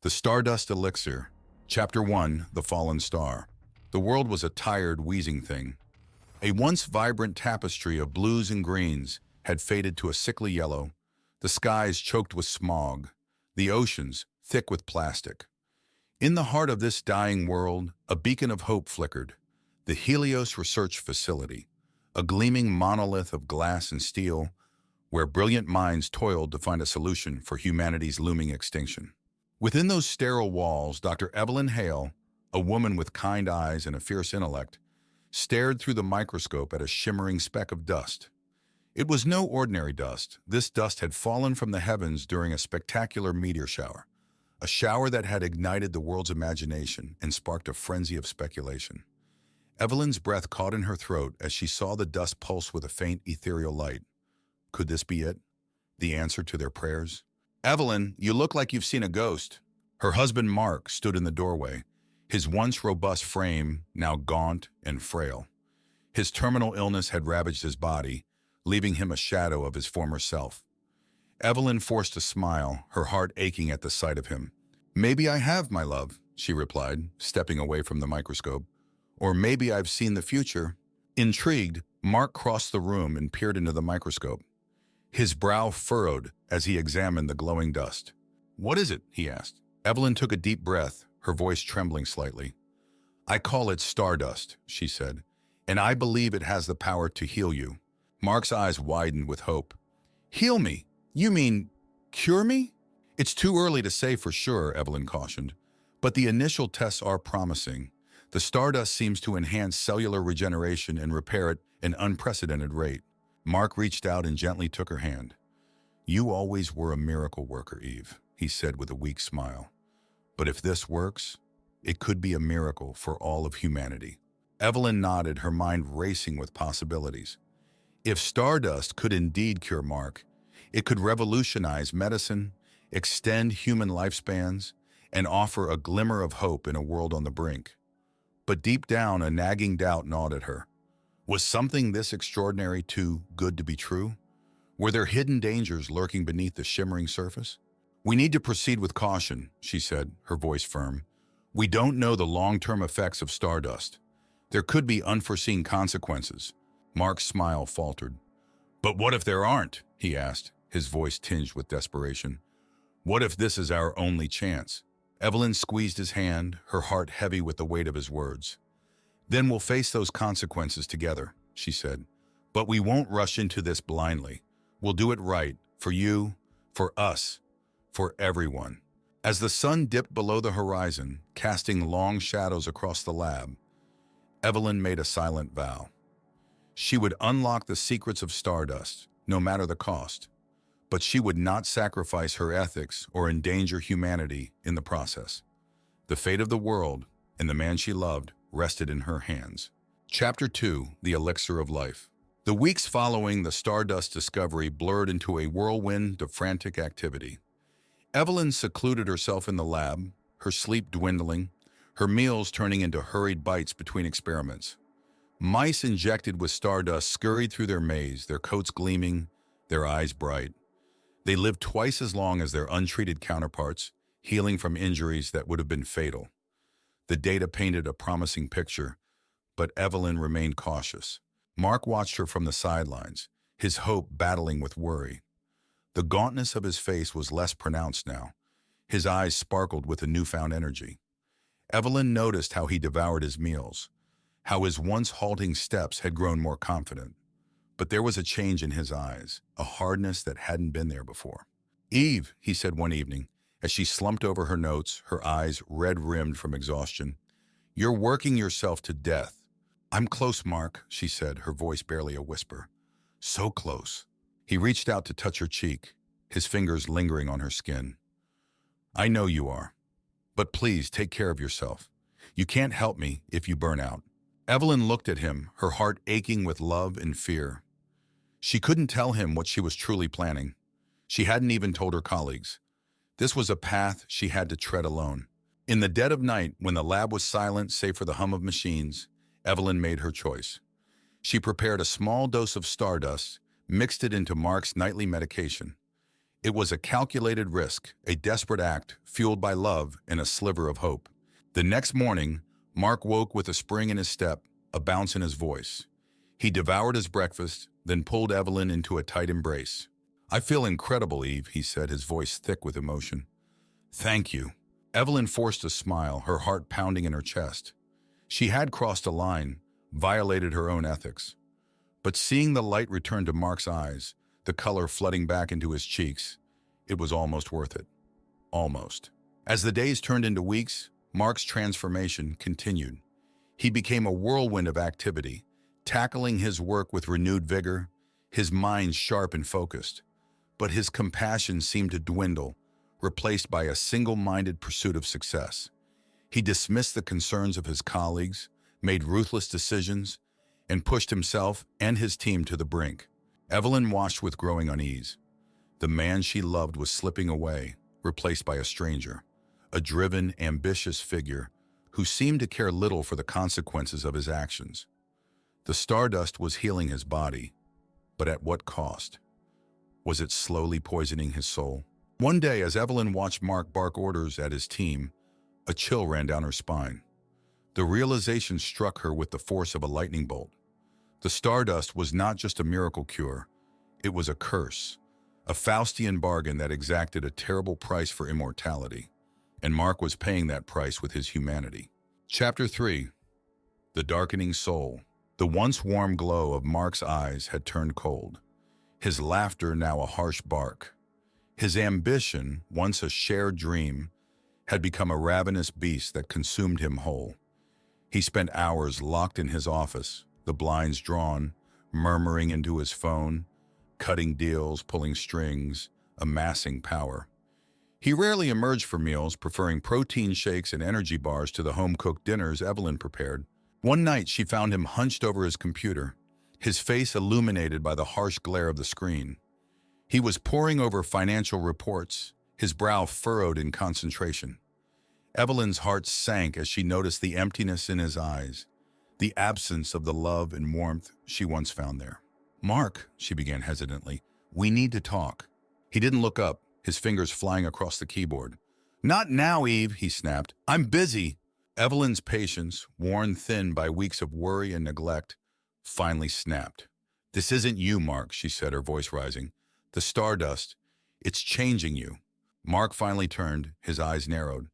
The Stardust Elixir. Chapter 1, The Fallen Star. The world was a tired, wheezing thing. A once vibrant tapestry of blues and greens had faded to a sickly yellow, the skies choked with smog, the oceans thick with plastic. In the heart of this dying world, a beacon of hope flickered, the Helios Research Facility, a gleaming monolith of glass and steel, where brilliant minds toiled to find a solution for humanity's looming extinction. Within those sterile walls, Dr. Evelyn Hale, a woman with kind eyes and a fierce intellect, stared through the microscope at a shimmering speck of dust. It was no ordinary dust. This dust had fallen from the heavens during a spectacular meteor shower, a shower that had ignited the world's imagination and sparked a frenzy of speculation. Evelyn's breath caught in her throat as she saw the dust pulse with a faint ethereal light. Could this be it? The answer to their prayers? "Evelyn, you look like you've seen a ghost." Her husband Mark stood in the doorway, his once robust frame now gaunt and frail. His terminal illness had ravaged his body, leaving him a shadow of his former self. Evelyn forced a smile, her heart aching at the sight of him. "Maybe I have, my love," she replied, stepping away from the microscope. "Or maybe I've seen the future." Intrigued, Mark crossed the room and peered into the microscope. His brow furrowed as he examined the glowing dust. "What is it?" he asked. Evelyn took a deep breath, her voice trembling slightly. "I call it Stardust," she said, "and I believe it has the power to heal you." Mark's eyes widened with hope. "Heal me? You mean cure me?" "It's too early to say for sure," Evelyn cautioned, "but the initial tests are promising. The Stardust seems to enhance cellular regeneration and repair at an unprecedented rate." Mark reached out and gently took her hand. "You always were a miracle worker, Eve," he said with a weak smile. "But if this works, it could be a miracle for all of humanity." Evelyn nodded, her mind racing with possibilities. If Stardust could indeed cure Mark, it could revolutionize medicine, extend human lifespans, and offer a glimmer of hope in a world on the brink. But deep down, a nagging doubt gnawed at her. Was something this extraordinary too good to be true? Were there hidden dangers lurking beneath the shimmering surface? "We need to proceed with caution," she said, her voice firm. "We don't know the long-term effects of Stardust. There could be unforeseen consequences." Mark's smile faltered. "But what if there aren't?" he asked, his voice tinged with desperation. "What if this is our only chance?" Evelyn squeezed his hand, her heart heavy with the weight of his words. "Then we'll face those consequences together," she said. "But we won't rush into this blindly. We'll do it right, for you, for us, for everyone." As the sun dipped below the horizon, casting long shadows across the lab, Evelyn made a silent vow. She would unlock the secrets of Stardust, no matter the cost. But she would not sacrifice her ethics or endanger humanity in the process. The fate of the world and the man she loved rested in her hands. Chapter 2, The Elixir of Life. The weeks following the Stardust discovery blurred into a whirlwind of frantic activity. Evelyn secluded herself in the lab, her sleep dwindling, her meals turning into hurried bites between experiments. Mice injected with Stardust scurried through their maze, their coats gleaming, their eyes bright. They lived twice as long as their untreated counterparts, healing from injuries that would have been fatal. The data painted a promising picture, but Evelyn remained cautious. Mark watched her from the sidelines, his hope battling with worry. The gauntness of his face was less pronounced now. His eyes sparkled with a newfound energy. Evelyn noticed how he devoured his meals, how his once halting steps had grown more confident. But there was a change in his eyes, a hardness that hadn't been there before. "Eve," he said one evening, as she slumped over her notes, her eyes red-rimmed from exhaustion, "you're working yourself to death." "I'm close, Mark," she said, her voice barely a whisper. "So close." He reached out to touch her cheek, his fingers lingering on her skin. "I know you are. But please take care of yourself. You can't help me if you burn out." Evelyn looked at him, her heart aching with love and fear. She couldn't tell him what she was truly planning. She hadn't even told her colleagues. This was a path she had to tread alone. In the dead of night, when the lab was silent save for the hum of machines, Evelyn made her choice. She prepared a small dose of Stardust, mixed it into Mark's nightly medication. It was a calculated risk, a desperate act, fueled by love and a sliver of hope. The next morning, Mark woke with a spring in his step, a bounce in his voice. He devoured his breakfast, then pulled Evelyn into a tight embrace. "I feel incredible, Eve," he said, his voice thick with emotion. "Thank you." Evelyn forced a smile, her heart pounding in her chest. She had crossed a line, violated her own ethics. But seeing the light return to Mark's eyes, the color flooding back into his cheeks, it was almost worth it. Almost. As the days turned into weeks, Mark's transformation continued. He became a whirlwind of activity, tackling his work with renewed vigor, his mind sharp and focused. But his compassion seemed to dwindle, replaced by a single-minded pursuit of success. He dismissed the concerns of his colleagues, made ruthless decisions, and pushed himself and his team to the brink. Evelyn watched with growing unease. The man she loved was slipping away, replaced by a stranger, a driven, ambitious figure who seemed to care little for the consequences of his actions. The Stardust was healing his body, but at what cost? Was it slowly poisoning his soul? One day, as Evelyn watched Mark bark orders at his team, a chill ran down her spine. The realization struck her with the force of a lightning bolt. The Stardust was not just a miracle cure, it was a curse, a Faustian bargain that exacted a terrible price for immortality. And Mark was paying that price with his humanity. Chapter 3. The Darkening Soul. The once warm glow of Mark's eyes had turned cold, his laughter now a harsh bark. His ambition, once a shared dream, had become a ravenous beast that consumed him whole. He spent hours locked in his office, the blinds drawn, murmuring into his phone, cutting deals, pulling strings, amassing power. He rarely emerged for meals, preferring protein shakes and energy bars to the home-cooked dinners Evelyn prepared. One night, she found him hunched over his computer, his face illuminated by the harsh glare of the screen. He was poring over financial reports, his brow furrowed in concentration. Evelyn's heart sank as she noticed the emptiness in his eyes, the absence of the love and warmth she once found there. "Mark," she began hesitantly, "we need to talk." He didn't look up, his fingers flying across the keyboard. "Not now, Eve," he snapped. "I'm busy." Evelyn's patience, worn thin by weeks of worry and neglect, finally snapped. "This isn't you, Mark," she said, her voice rising. "The Stardust, it's changing you." Mark finally turned, his eyes narrowed.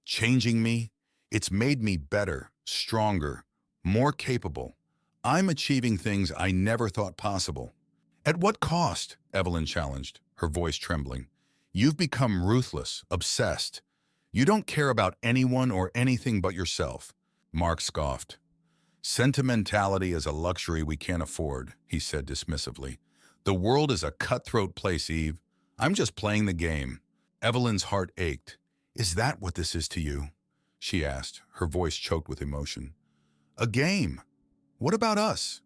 "Changing me? It's made me better, stronger, more capable. I'm achieving things I never thought possible." "At what cost?" Evelyn challenged, her voice trembling. "You've become ruthless, obsessed. You don't care about anyone or anything but yourself." Mark scoffed. "Sentimentality is a luxury we can't afford," he said dismissively. "The world is a cutthroat place, Eve. I'm just playing the game." Evelyn's heart ached. "Is that what this is to you?" she asked, her voice choked with emotion. "A game? What about us?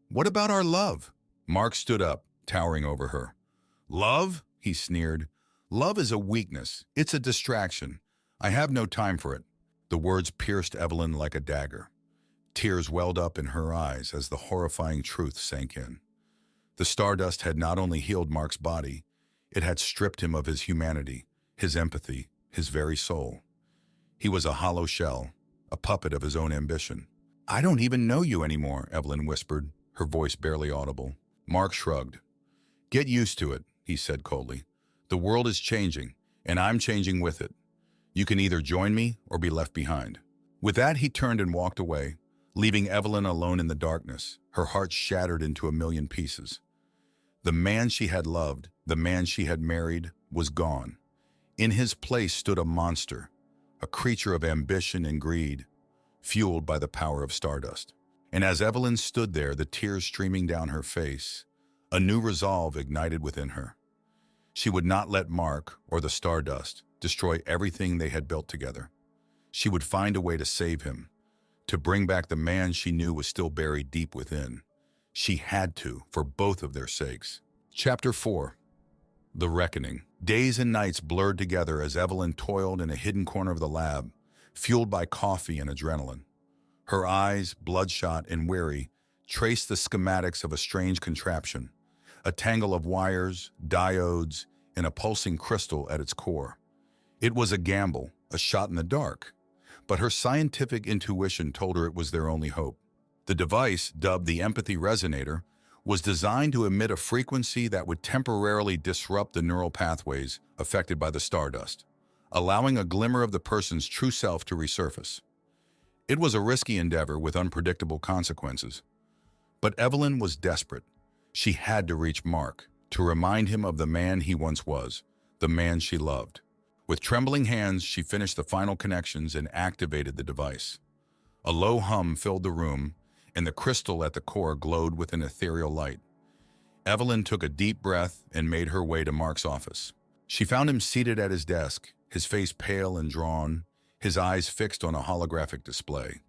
What about our love?" Mark stood up, towering over her. "Love?" he sneered. "Love is a weakness. It's a distraction. I have no time for it." The words pierced Evelyn like a dagger. Tears welled up in her eyes as the horrifying truth sank in. The Stardust had not only healed Mark's body, it had stripped him of his humanity, his empathy, his very soul. He was a hollow shell, a puppet of his own ambition. "I don't even know you anymore," Evelyn whispered, her voice barely audible. Mark shrugged. "Get used to it," he said coldly. "The world is changing, and I'm changing with it. You can either join me or be left behind." With that, he turned and walked away, leaving Evelyn alone in the darkness, her heart shattered into a million pieces. The man she had loved, the man she had married, was gone. In his place stood a monster, a creature of ambition and greed, fueled by the power of Stardust. And as Evelyn stood there, the tears streaming down her face, a new resolve ignited within her. She would not let Mark, or the Stardust, destroy everything they had built together. She would find a way to save him, to bring back the man she knew was still buried deep within. She had to, for both of their sakes. Chapter 4. The Reckoning. Days and nights blurred together as Evelyn toiled in a hidden corner of the lab, fueled by coffee and adrenaline. Her eyes, bloodshot and weary, traced the schematics of a strange contraption, a tangle of wires, diodes, in a pulsing crystal at its core. It was a gamble, a shot in the dark, but her scientific intuition told her it was their only hope. The device, dubbed the empathy resonator, was designed to emit a frequency that would temporarily disrupt the neural pathways affected by the stardust, allowing a glimmer of the person's true self to resurface. It was a risky endeavor with unpredictable consequences. But Evelyn was desperate. She had to reach Mark, to remind him of the man he once was, the man she loved. With trembling hands, she finished the final connections and activated the device. A low hum filled the room, and the crystal at the core glowed with an ethereal light. Evelyn took a deep breath and made her way to Mark's office. She found him seated at his desk, his face pale and drawn, his eyes fixed on a holographic display.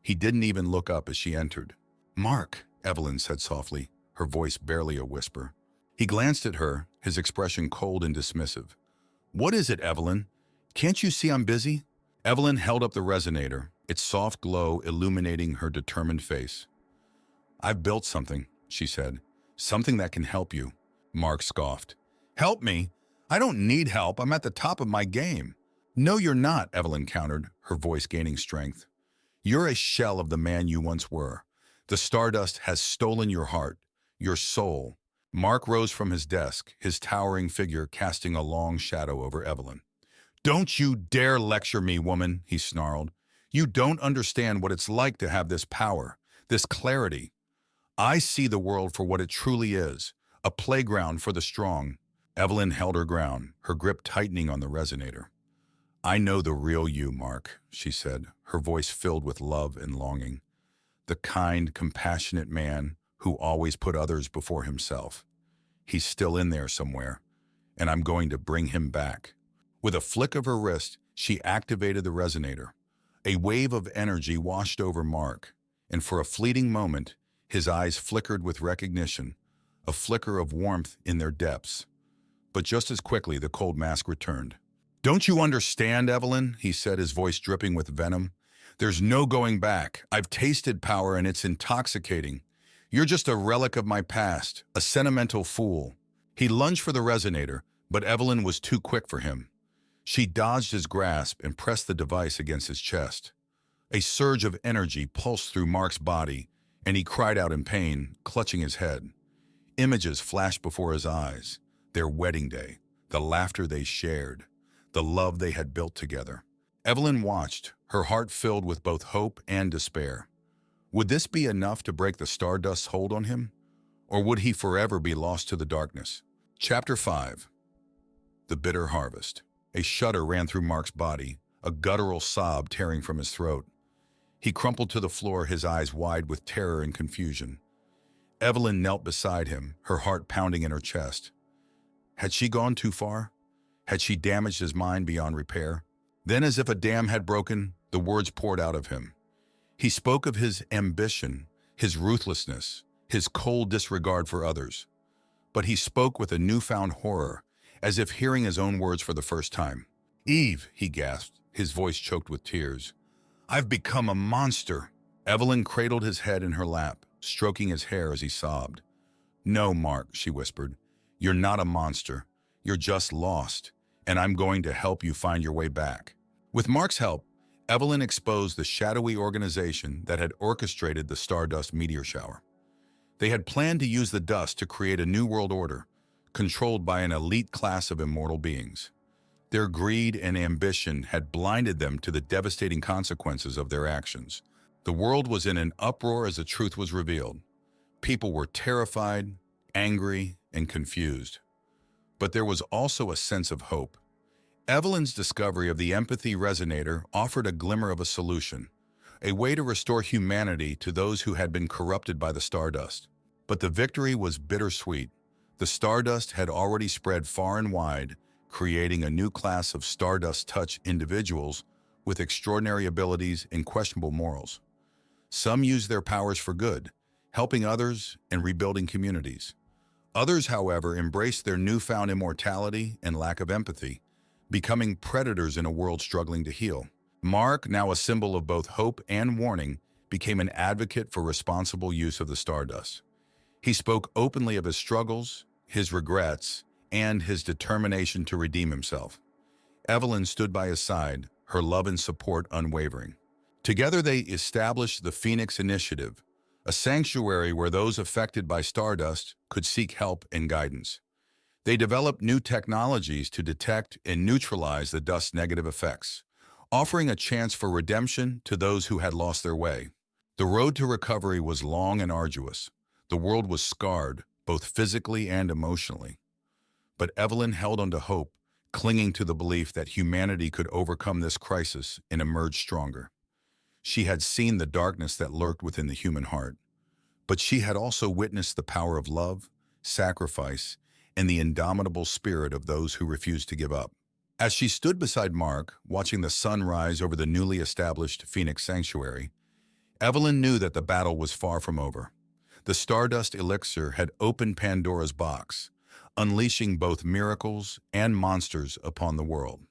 He didn't even look up as she entered. "Mark," Evelyn said softly, her voice barely a whisper. He glanced at her, his expression cold and dismissive. "What is it, Evelyn? Can't you see I'm busy?" Evelyn held up the resonator, its soft glow illuminating her determined face. "I've built something," she said. "Something that can help you." Mark scoffed. "Help me? I don't need help. I'm at the top of my game." "No, you're not," Evelyn countered, her voice gaining strength. "You're a shell of the man you once were. The Stardust has stolen your heart, your soul." Mark rose from his desk, his towering figure casting a long shadow over Evelyn. "Don't you dare lecture me, woman," he snarled. "You don't understand what it's like to have this power, this clarity. I see the world for what it truly is, a playground for the strong." Evelyn held her ground, her grip tightening on the resonator. "I know the real you, Mark," she said, her voice filled with love and longing. "The kind, compassionate man who always put others before himself. He's still in there somewhere, and I'm going to bring him back." With a flick of her wrist, she activated the resonator. A wave of energy washed over Mark, and for a fleeting moment, his eyes flickered with recognition, a flicker of warmth in their depths. But just as quickly, the cold mask returned. "Don't you understand, Evelyn?" he said, his voice dripping with venom. "There's no going back. I've tasted power and it's intoxicating. You're just a relic of my past, a sentimental fool." He lunged for the resonator, but Evelyn was too quick for him. She dodged his grasp and pressed the device against his chest. A surge of energy pulsed through Mark's body, and he cried out in pain, clutching his head. Images flashed before his eyes, their wedding day, the laughter they shared, the love they had built together. Evelyn watched, her heart filled with both hope and despair. Would this be enough to break the Stardust's hold on him? Or would he forever be lost to the darkness? Chapter 5. The Bitter Harvest. A shudder ran through Mark's body, a guttural sob tearing from his throat. He crumpled to the floor, his eyes wide with terror and confusion. Evelyn knelt beside him, her heart pounding in her chest. Had she gone too far? Had she damaged his mind beyond repair? Then, as if a dam had broken, the words poured out of him. He spoke of his ambition, his ruthlessness, his cold disregard for others. But he spoke with a newfound horror, as if hearing his own words for the first time. "Eve," he gasped, his voice choked with tears. "I've become a monster." Evelyn cradled his head in her lap, stroking his hair as he sobbed. "No, Mark," she whispered. "You're not a monster. You're just lost, and I'm going to help you find your way back." With Mark's help, Evelyn exposed the shadowy organization that had orchestrated the Stardust meteor shower. They had planned to use the dust to create a new world order, controlled by an elite class of immortal beings. Their greed and ambition had blinded them to the devastating consequences of their actions. The world was in an uproar as the truth was revealed. People were terrified, angry, and confused. But there was also a sense of hope. Evelyn's discovery of the empathy resonator offered a glimmer of a solution, a way to restore humanity to those who had been corrupted by the Stardust. But the victory was bittersweet. The Stardust had already spread far and wide, creating a new class of Stardust Touch individuals with extraordinary abilities and questionable morals. Some used their powers for good, helping others and rebuilding communities. Others, however, embraced their newfound immortality and lack of empathy, becoming predators in a world struggling to heal. Mark, now a symbol of both hope and warning, became an advocate for responsible use of the Stardust. He spoke openly of his struggles, his regrets, and his determination to redeem himself. Evelyn stood by his side, her love and support unwavering. Together they established the Phoenix Initiative, a sanctuary where those affected by Stardust could seek help and guidance. They developed new technologies to detect and neutralize the dust's negative effects, offering a chance for redemption to those who had lost their way. The road to recovery was long and arduous. The world was scarred, both physically and emotionally. But Evelyn held on to hope, clinging to the belief that humanity could overcome this crisis and emerge stronger. She had seen the darkness that lurked within the human heart, but she had also witnessed the power of love, sacrifice, and the indomitable spirit of those who refused to give up. As she stood beside Mark, watching the sun rise over the newly established Phoenix Sanctuary, Evelyn knew that the battle was far from over. The Stardust Elixir had opened Pandora's box, unleashing both miracles and monsters upon the world.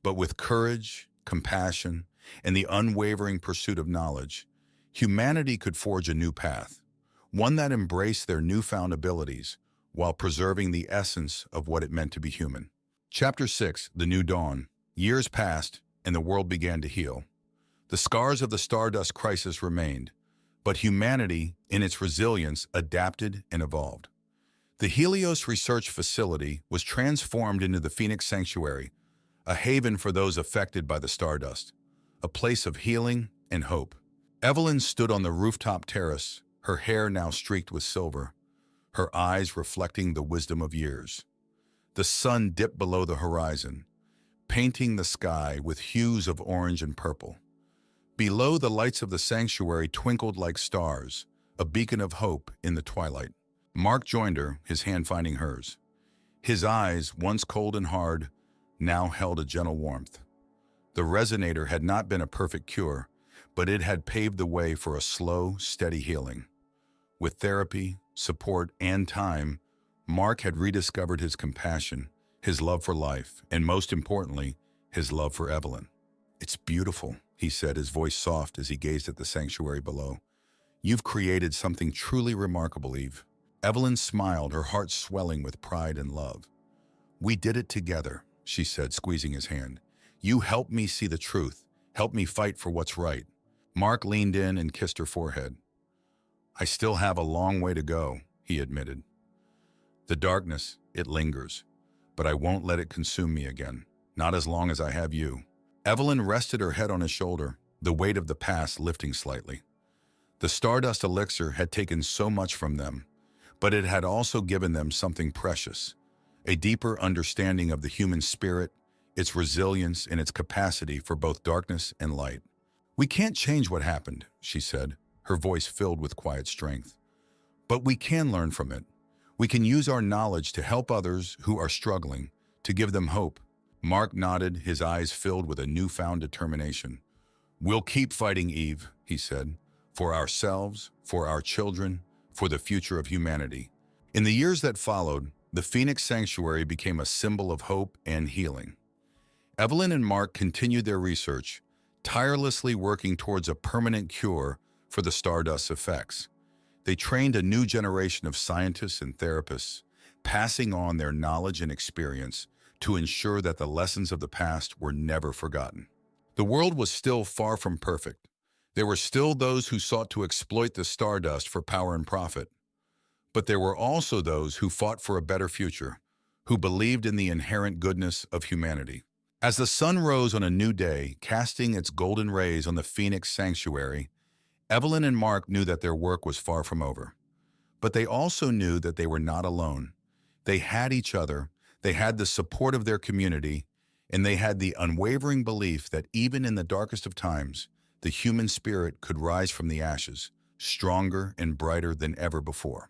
But with courage, compassion, and the unwavering pursuit of knowledge, humanity could forge a new path, one that embraced their newfound abilities while preserving the essence of what it meant to be human. Chapter 6, The New Dawn. Years passed, and the world began to heal. The scars of the Stardust crisis remained, but humanity, in its resilience, adapted and evolved. The Helios Research Facility was transformed into the Phoenix Sanctuary, a haven for those affected by the Stardust, a place of healing and hope. Evelyn stood on the rooftop terrace, her hair now streaked with silver, her eyes reflecting the wisdom of years. The sun dipped below the horizon, painting the sky with hues of orange and purple. Below, the lights of the sanctuary twinkled like stars, a beacon of hope in the twilight. Mark joined her, his hand finding hers. His eyes, once cold and hard, now held a gentle warmth. The resonator had not been a perfect cure, but it had paved the way for a slow, steady healing. With therapy, support, and time, Mark had rediscovered his compassion, his love for life, and most importantly, his love for Evelyn. "It's beautiful," he said, his voice soft as he gazed at the sanctuary below. "You've created something truly remarkable, Eve." Evelyn smiled, her heart swelling with pride and love. "We did it together," she said, squeezing his hand. "You helped me see the truth, helped me fight for what's right." Mark leaned in and kissed her forehead. "I still have a long way to go," he admitted. "The darkness, it lingers, but I won't let it consume me again, not as long as I have you." Evelyn rested her head on his shoulder, the weight of the past lifting slightly. The Stardust Elixir had taken so much from them, but it had also given them something precious, a deeper understanding of the human spirit, its resilience, and its capacity for both darkness and light. "We can't change what happened," she said, her voice filled with quiet strength. "But we can learn from it. We can use our knowledge to help others who are struggling, to give them hope." Mark nodded, his eyes filled with a newfound determination. "We'll keep fighting, Eve," he said, "for ourselves, for our children, for the future of humanity." In the years that followed, the Phoenix Sanctuary became a symbol of hope and healing. Evelyn and Mark continued their research, tirelessly working towards a permanent cure for the Stardust's effects. They trained a new generation of scientists and therapists, passing on their knowledge and experience to ensure that the lessons of the past were never forgotten. The world was still far from perfect. There were still those who sought to exploit the Stardust for power and profit. But there were also those who fought for a better future, who believed in the inherent goodness of humanity. As the sun rose on a new day, casting its golden rays on the Phoenix Sanctuary, Evelyn and Mark knew that their work was far from over. But they also knew that they were not alone. They had each other, they had the support of their community, and they had the unwavering belief that even in the darkest of times, the human spirit could rise from the ashes, stronger and brighter than ever before.